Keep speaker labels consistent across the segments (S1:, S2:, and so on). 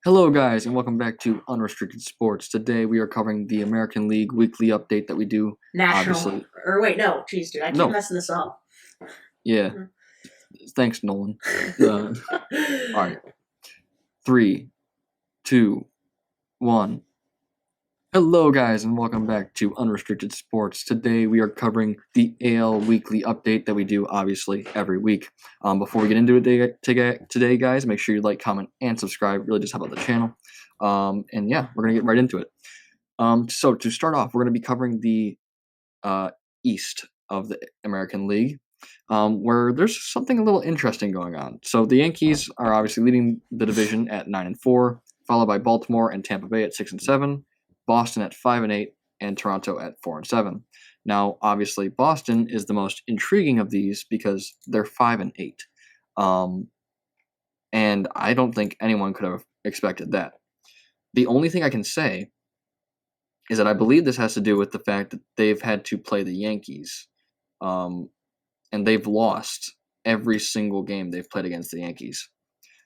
S1: Hello, guys, and welcome back to Unrestricted Sports. Today we are covering the American League weekly update that we do.
S2: National.
S1: Obviously,
S2: Or wait, no. Jeez, dude. I keep
S1: no,
S2: messing this up.
S1: yeah. Thanks, Nolan. All right, 3, 2, 1. Hello, guys, and welcome back to Unrestricted Sports. Today we are covering the AL weekly update that we do, obviously, every week. Before we get into it today, guys, make sure you like, comment, and subscribe. Really just help out the channel. And yeah, we're gonna get right into it. So to start off, we're going to be covering the East of the American League, where there's something a little interesting going on. So the Yankees are obviously leading the division at 9-4, followed by Baltimore and Tampa Bay at 6-7, Boston at 5-8, and Toronto at 4-7. Now, obviously, Boston is the most intriguing of these because they're 5-8, and I don't think anyone could have expected that. The only thing I can say is that I believe this has to do with the fact that they've had to play the Yankees, and they've lost every single game they've played against the Yankees.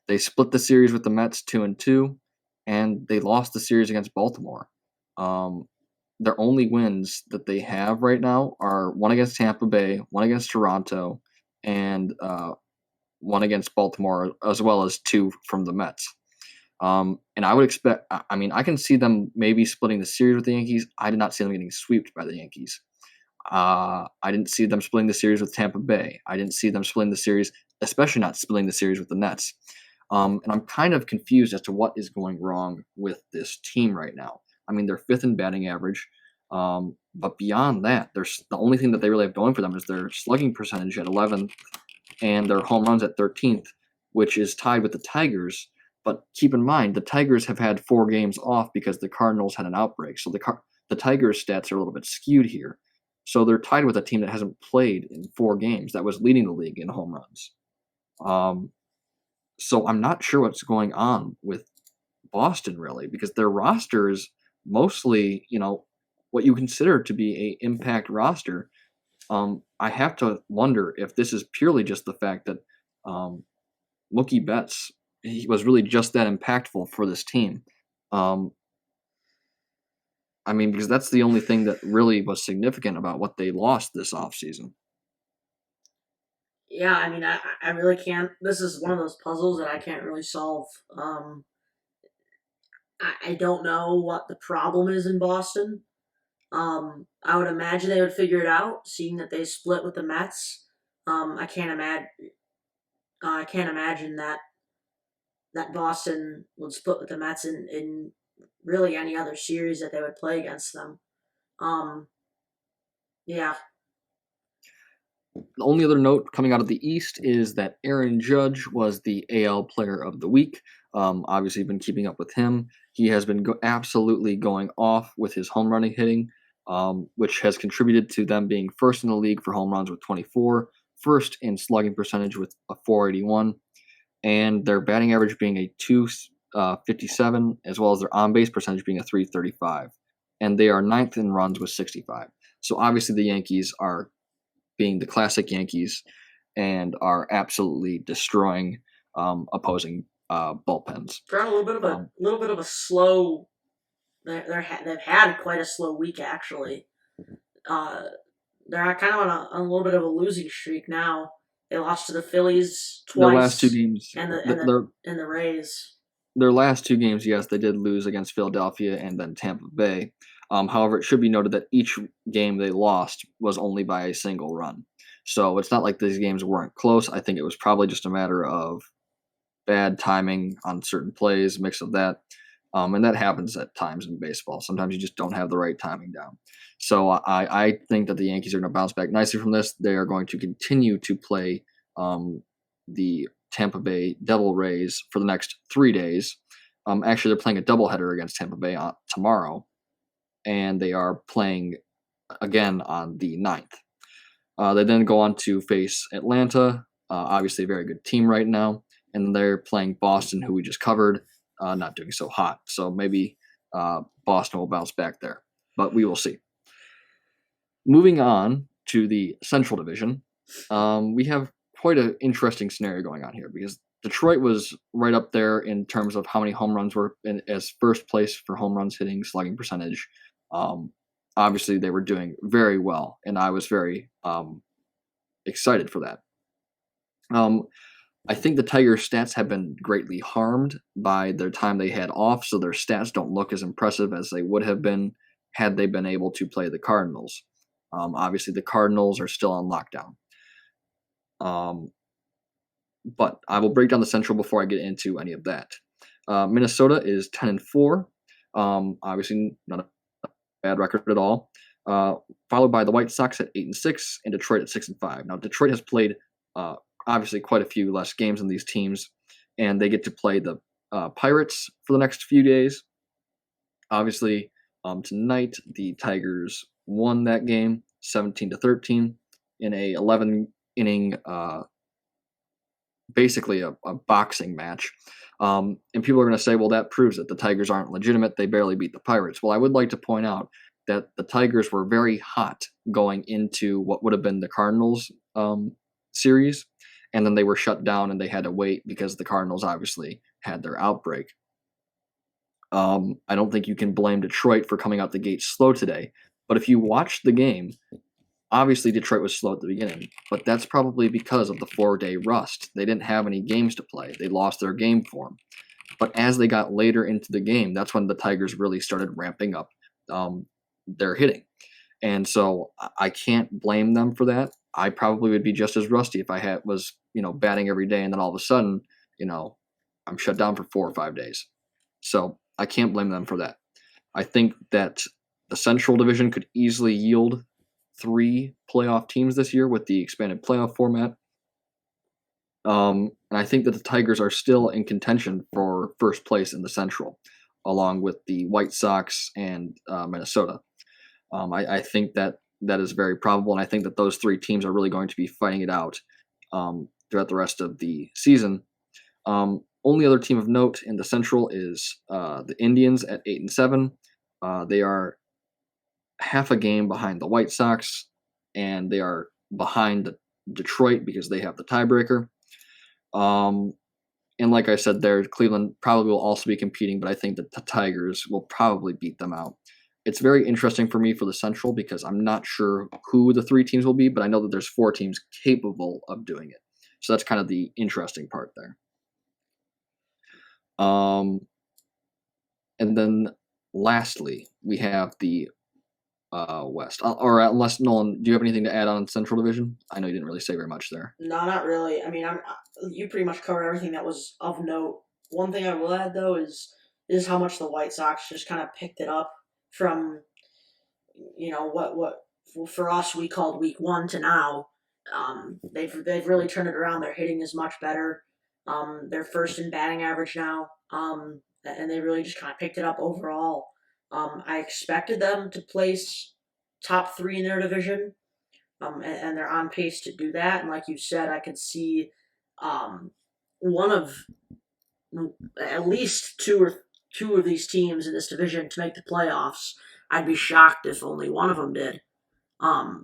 S1: They split the series with the Mets 2-2, and they lost the series against Baltimore. Their only wins that they have right now are one against Tampa Bay, one against Toronto, and one against Baltimore, as well as two from the Mets. And I would expect, I can see them maybe splitting the series with the Yankees. I did not see them getting swept by the Yankees. I didn't see them splitting the series with Tampa Bay. I didn't see them splitting the series, especially not splitting the series with the Nets. And I'm kind of confused as to what is going wrong with this team right now. I mean, they're fifth in batting average. But beyond that, the only thing that they really have going for them is their slugging percentage at 11th and their home runs at 13th, which is tied with the Tigers. But keep in mind, the Tigers have had 4 games off because the Cardinals had an outbreak. So the Tigers' stats are a little bit skewed here. So they're tied with a team that hasn't played in 4 games that was leading the league in home runs. So I'm not sure what's going on with Boston, really, because their roster is mostly, what you consider to be a impact roster. I have to wonder if this is purely just the fact that Mookie Betts, he was really just that impactful for this team. Because that's the only thing that really was significant about what they lost this offseason.
S2: Yeah, I really can't. This is one of those puzzles that I can't really solve. I don't know what the problem is in Boston. I would imagine they would figure it out, seeing that they split with the Mets. I can't imagine. I can't imagine that Boston would split with the Mets in really any other series that they would play against them. Yeah.
S1: The only other note coming out of the East is that Aaron Judge was the AL Player of the Week. Obviously, been keeping up with him. He has been absolutely going off with his home running hitting, which has contributed to them being first in the league for home runs with 24, first in slugging percentage with a 481, and their batting average being a 257, as well as their on-base percentage being a 335. And they are ninth in runs with 65. So obviously the Yankees are being the classic Yankees and are absolutely destroying opposing bullpens.
S2: They're on a little bit of a slow. They've had quite a slow week actually. They're kind of on a little bit of a losing streak now. They lost to the Phillies twice.
S1: Their last 2 games,
S2: and the Rays.
S1: Their last 2 games, yes, they did lose against Philadelphia and then Tampa Bay. However, it should be noted that each game they lost was only by a single run. So it's not like these games weren't close. I think it was probably just a matter of bad timing on certain plays, mix of that. And that happens at times in baseball. Sometimes you just don't have the right timing down. So I think that the Yankees are going to bounce back nicely from this. They are going to continue to play the Tampa Bay Devil Rays for the next 3 days. Actually, they're playing a doubleheader against Tampa Bay tomorrow, and they are playing again on the 9th. They then go on to face Atlanta, obviously a very good team right now, and they're playing Boston, who we just covered, not doing so hot. So maybe Boston will bounce back there, but we will see. Moving on to the Central Division, we have quite an interesting scenario going on here because Detroit was right up there in terms of how many home runs were as first place for home runs hitting, slugging percentage. Obviously, they were doing very well, and I was very excited for that. I think the Tigers' stats have been greatly harmed by their time they had off, so their stats don't look as impressive as they would have been had they been able to play the Cardinals. Obviously, the Cardinals are still on lockdown. But I will break down the Central before I get into any of that. Minnesota is 10-4. Obviously, not a bad record at all. Followed by the White Sox at 8-6 and Detroit at 6-5. Now, Detroit has played obviously quite a few less games than these teams, and they get to play the Pirates for the next few days. Obviously, tonight the Tigers won that game 17-13 in a 11-inning basically a boxing match. And people are going to say, well, that proves that the Tigers aren't legitimate. They barely beat the Pirates. Well, I would like to point out that the Tigers were very hot going into what would have been the Cardinals series, and then they were shut down and they had to wait because the Cardinals obviously had their outbreak. I don't think you can blame Detroit for coming out the gate slow today, but if you watch the game, obviously Detroit was slow at the beginning, but that's probably because of the 4-day rust. They didn't have any games to play. They lost their game form. But as they got later into the game, that's when the Tigers really started ramping up their hitting. And so I can't blame them for that. I probably would be just as rusty if I was batting every day, and then all of a sudden, I'm shut down for 4 or 5 days. So I can't blame them for that. I think that the Central Division could easily yield 3 playoff teams this year with the expanded playoff format. And I think that the Tigers are still in contention for first place in the Central, along with the White Sox and Minnesota. I think that is very probable, and I think that those 3 teams are really going to be fighting it out throughout the rest of the season. Only other team of note in the Central is the Indians at 8-7. They are half a game behind the White Sox, and they are behind Detroit because they have the tiebreaker. And like I said there, Cleveland probably will also be competing, but I think that the Tigers will probably beat them out. It's very interesting for me for the Central because I'm not sure who the 3 teams will be, but I know that there's 4 teams capable of doing it. So that's kind of the interesting part there. And then lastly, we have the West. Or unless, Nolan, do you have anything to add on Central Division? I know you didn't really say very much there.
S2: No, not really. I mean, you pretty much covered everything that was of note. One thing I will add though is how much the White Sox just kind of picked it up from what for us we called week 1 to now. They've really turned it around. Their hitting is much better. They're first in batting average now. And they really just kind of picked it up overall. I expected them to place top 3 in their division, and they're on pace to do that. And like you said, I could see one of at least two of these teams in this division to make the playoffs. I'd be shocked if only one of them did.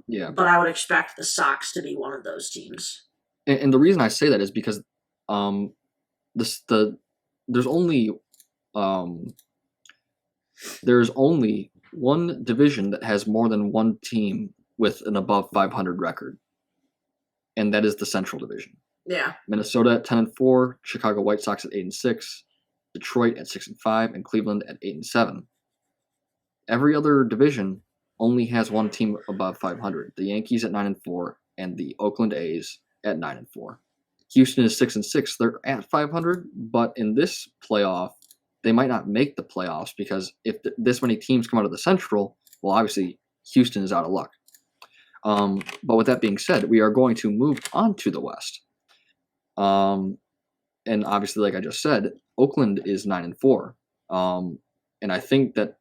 S1: Yeah.
S2: But I would expect the Sox to be one of those teams.
S1: And the reason I say that is because there's only one division that has more than one team with an above 500 record, and that is the Central Division.
S2: Yeah.
S1: Minnesota at 10-4, Chicago White Sox at 8-6, Detroit at 6-5, and Cleveland at 8-7. Every other division only has one team above 500. The Yankees at 9-4, and the Oakland A's at 9-4. Houston is 6-6. They're at 500, but in this playoff, they might not make the playoffs because if this many teams come out of the Central, well, obviously Houston is out of luck. But with that being said, we are going to move on to the West. And obviously, like I just said, Oakland is 9-4. And I think that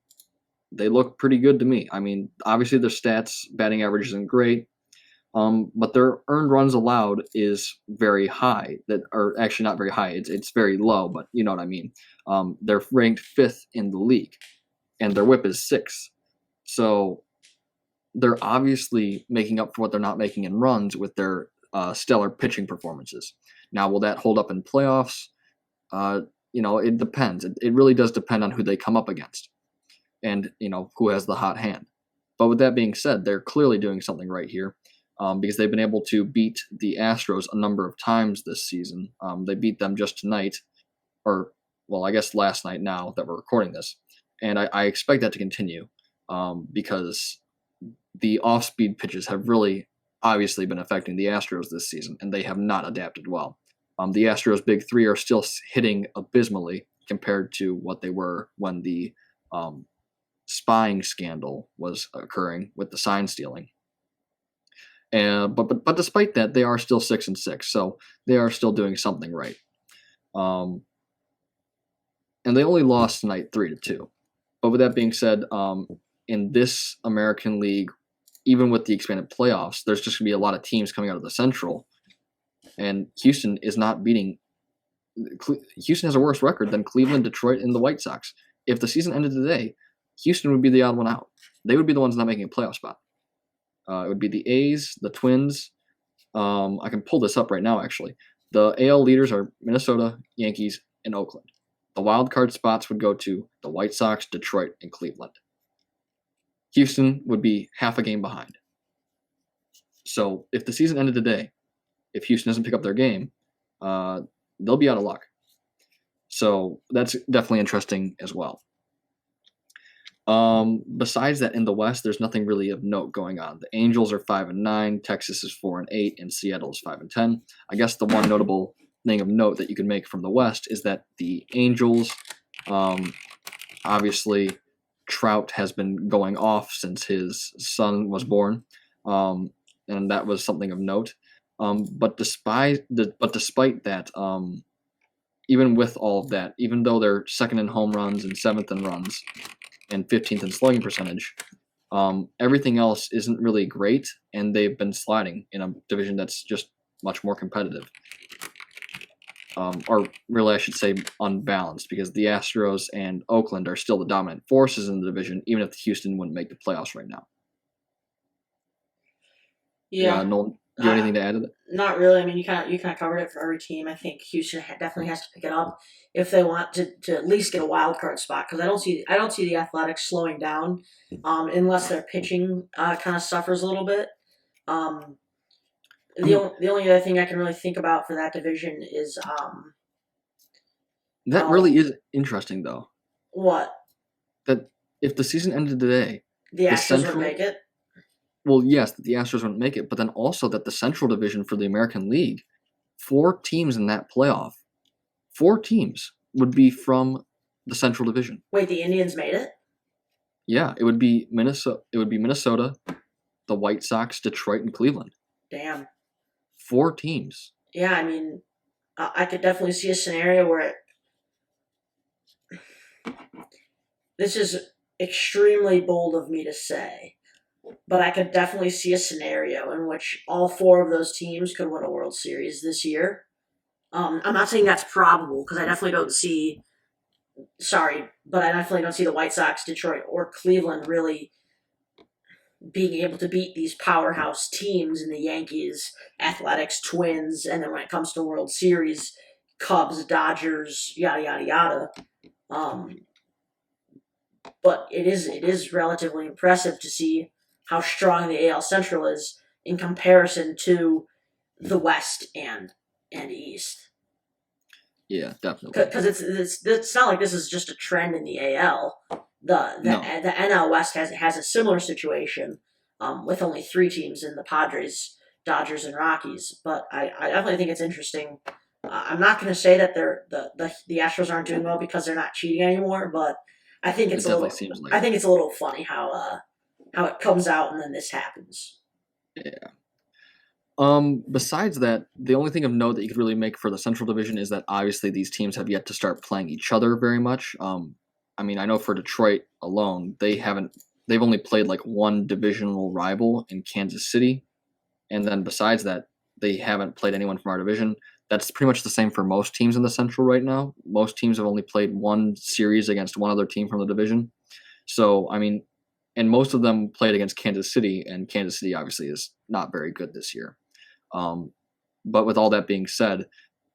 S1: they look pretty good to me. I mean, obviously their stats, batting average isn't great. But their earned runs allowed is very high. That are actually not very high. It's very low, but you know what I mean. They're ranked 5th in the league, and their WHIP is 6. So they're obviously making up for what they're not making in runs with their stellar pitching performances. Now, will that hold up in playoffs? It depends. It really does depend on who they come up against and, who has the hot hand. But with that being said, they're clearly doing something right here because they've been able to beat the Astros a number of times this season. They beat them just tonight, or, well, I guess last night now that we're recording this. And I expect that to continue because the off-speed pitches have really obviously been affecting the Astros this season, and they have not adapted well. The Astros' big three are still hitting abysmally compared to what they were when the spying scandal was occurring with the sign stealing. But despite that, they are still 6-6, so they are still doing something right. And they only lost tonight 3-2. But with that being said, in this American League, even with the expanded playoffs, there's just going to be a lot of teams coming out of the Central. And Houston is not beating – Houston has a worse record than Cleveland, Detroit, and the White Sox. If the season ended today, Houston would be the odd one out. They would be the ones not making a playoff spot. It would be the A's, the Twins. I can pull this up right now, actually. The AL leaders are Minnesota, Yankees, and Oakland. The wild card spots would go to the White Sox, Detroit, and Cleveland. Houston would be half a game behind. So if the season ended today, if Houston doesn't pick up their game, they'll be out of luck. So that's definitely interesting as well. Besides that, in the West, there's nothing really of note going on. The Angels are 5-9, Texas is 4-8, and Seattle is 5-10. I guess the one notable thing of note that you can make from the West is that the Angels, obviously, Trout has been going off since his son was born, and that was something of note. But despite that, even with all of that, even though they're second in home runs and seventh in runs and 15th in slugging percentage, everything else isn't really great, and they've been sliding in a division that's just much more competitive. Or really, I should say unbalanced, because the Astros and Oakland are still the dominant forces in the division, even if Houston wouldn't make the playoffs right now.
S2: Yeah.
S1: Nolan, do you have anything to add to that?
S2: Not really. I mean, you kind of covered it for every team. I think Houston definitely has to pick it up if they want to at least get a wild card spot. Because I don't see the Athletics slowing down, unless their pitching kind of suffers a little bit. The only other thing I can really think about for that division is
S1: that really is interesting, though.
S2: What?
S1: That if the season ended today,
S2: the Astros would make it.
S1: Well, yes, that the Astros wouldn't make it, but then also that the Central Division for the American League, 4 teams in that playoff, 4 teams would be from the Central Division.
S2: Wait, the Indians made it?
S1: Yeah, it would be Minnesota. It would be Minnesota, the White Sox, Detroit, and Cleveland.
S2: Damn.
S1: 4 teams.
S2: Yeah, I mean, I could definitely see a scenario where this is extremely bold of me to say, but I could definitely see a scenario in which all 4 of those teams could win a World Series this year. I'm not saying that's probable, because I definitely don't see. But I definitely don't see the White Sox, Detroit, or Cleveland really being able to beat these powerhouse teams in the Yankees, Athletics, Twins, and then when it comes to World Series, Cubs, Dodgers, yada yada yada. But it is relatively impressive to see how strong the AL Central is in comparison to the West and East.
S1: Yeah, definitely.
S2: Because it's not like this is just a trend in the AL. The NL West has a similar situation, with only 3 teams in the Padres, Dodgers, and Rockies. But I definitely think it's interesting. I'm not going to say that the Astros aren't doing well because they're not cheating anymore, but I think it's I think it's a little funny how it comes out and then this happens.
S1: Yeah. Besides that, the only thing of note that you could really make for the Central Division is that obviously these teams have yet to start playing each other very much. I mean, I know for Detroit alone, they've only played like one divisional rival in Kansas City, and then besides that, they haven't played anyone from our division. That's pretty much the same for most teams in the Central right now. Most teams have only played one series against one other team from the division. So, I mean, and most of them played against Kansas City, and Kansas City obviously is not very good this year. But with all that being said,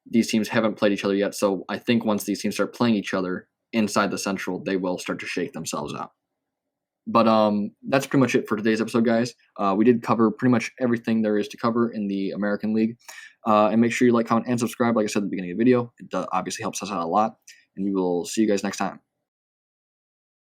S1: these teams haven't played each other yet. So I think once these teams start playing each other inside the Central, they will start to shake themselves out. But that's pretty much it for today's episode, guys. We did cover pretty much everything there is to cover in the American League. And make sure you like, comment, and subscribe. Like I said at the beginning of the video, it obviously helps us out a lot. And we will see you guys next time.